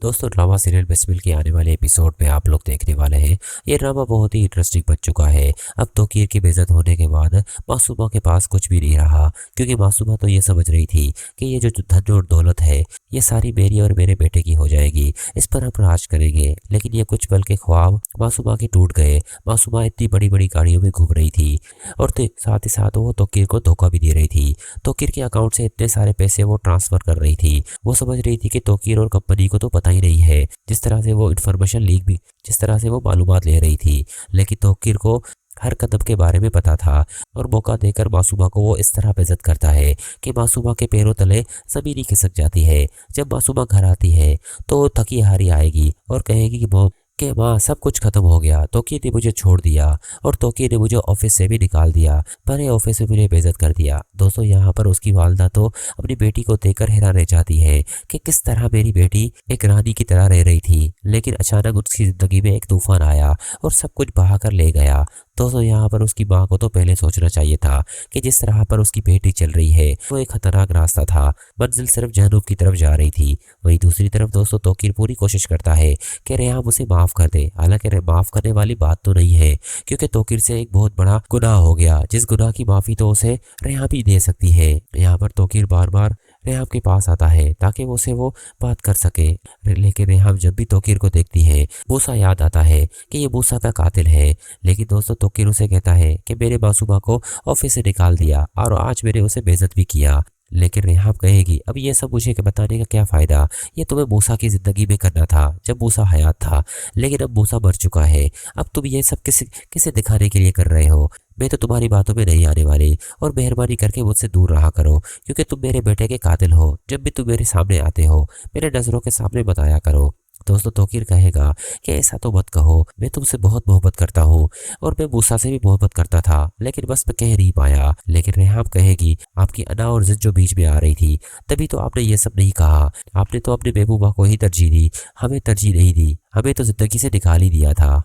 दोस्तों drama serial Bismil के आने वाले एपिसोड में आप लोग देखने वाले हैं। ये ड्रामा बहुत ही इंटरेस्टिंग बन चुका है। अब तौकीर की बेइज्जत होने के बाद मासूमा के पास कुछ भी नहीं रहा, क्योंकि मासूमा तो ये समझ रही थी कि ये जो धन और दौलत है ये सारी मेरी और मेरे बेटे की हो जाएगी, इस पर हम राज करेंगे। लेकिन ये कुछ पल के ख्वाब मासूमा के टूट गए। मासूमा इतनी बड़ी बड़ी गाड़ियों में घूम रही थी और साथ ही साथ वो तौकीर को धोखा भी दे रही थी। तौकीर के अकाउंट से इतने सारे पैसे वो ट्रांसफर कर रही थी। वो समझ रही थी कि तौकीर और कंपनी को तो पता ही नहीं है, जिस तरह से वो इन्फॉर्मेशन लीक भी, जिस तरह से वो मालूमात ले रही थी। लेकिन तौकीर को हर कदम के बारे में पता था और मौका देकर मासूमा को वो इस तरह बेइज्जत करता है कि मासूमा के पैरों तले जमीन ही खिसक जाती है। जब मासूमा घर आती है तो थकी हारी आएगी और कहेगी कि माँ सब कुछ खत्म हो गया, तौकीर ने मुझे छोड़ दिया और तौकीर ने मुझे ऑफिस से भी निकाल दिया, बड़े ऑफिस में मुझे बेइज्जत कर दिया। दोस्तों यहाँ पर उसकी वालदा तो अपनी बेटी को देखकर हैरान रह जाती है कि किस तरह मेरी बेटी एक रानी की तरह रह रही थी, लेकिन अचानक उसकी जिंदगी में एक तूफान आया और सब कुछ बहा कर ले गया। दोस्तों यहाँ पर उसकी माँ को तो पहले सोचना चाहिए था कि जिस तरह पर उसकी बेटी चल रही है वो एक खतरनाक रास्ता था, मंजिल सिर्फ जहन्नुम की तरफ जा रही थी। वहीं दूसरी तरफ दोस्तों तौकीर पूरी कोशिश करता है कि रेहाम उसे माफ कर दे। हालांकि माफ करने वाली बात तो नहीं है, क्योंकि तौकीर से एक बहुत बड़ा गुनाह हो गया, जिस गुनाह की माफी तो उसे रेहाम ही दे सकती है। यहाँ पर तौकीर बार बार रेहाम के पास आता है ताकि वो बात कर सके। लेकिन रेहाम जब भी तौकीर को देखती है मूसा याद आता है कि ये मूसा का कातिल है। लेकिन दोस्तों तौकीर उसे कहता है कि मेरे मासूमा को ऑफिस से निकाल दिया और आज मैंने उसे बेइज्जत भी किया। लेकिन रेहाम कहेगी अब ये सब मुझे बताने का क्या फायदा, ये तुम्हें मूसा की जिंदगी में करना था जब मूसा हयात था, लेकिन अब मूसा मर चुका है। अब तुम ये सब किसे दिखाने के लिए कर रहे हो? मैं तो तुम्हारी बातों में नहीं आने वाली और मेहरबानी करके मुझसे दूर रहा करो, क्योंकि तुम मेरे बेटे के कातिल हो। जब भी तुम मेरे सामने आते हो मेरे नजरों के सामने बताया करो। दोस्तों तौकीर कहेगा कि ऐसा तो मत कहो, मैं तुमसे बहुत मोहब्बत करता हूँ और मैं मूसा से भी मोहब्बत करता था, लेकिन बस मैं कह नहीं पाया। लेकिन रेहाम कहेगी आपकी अना और जिद जो बीच में आ रही थी तभी तो आपने ये सब नहीं कहा। आपने तो अपने महबूबा को ही तरजीह दी, हमें तरजीह नहीं दी, हमें तो जिंदगी से निकाल ही दिया था।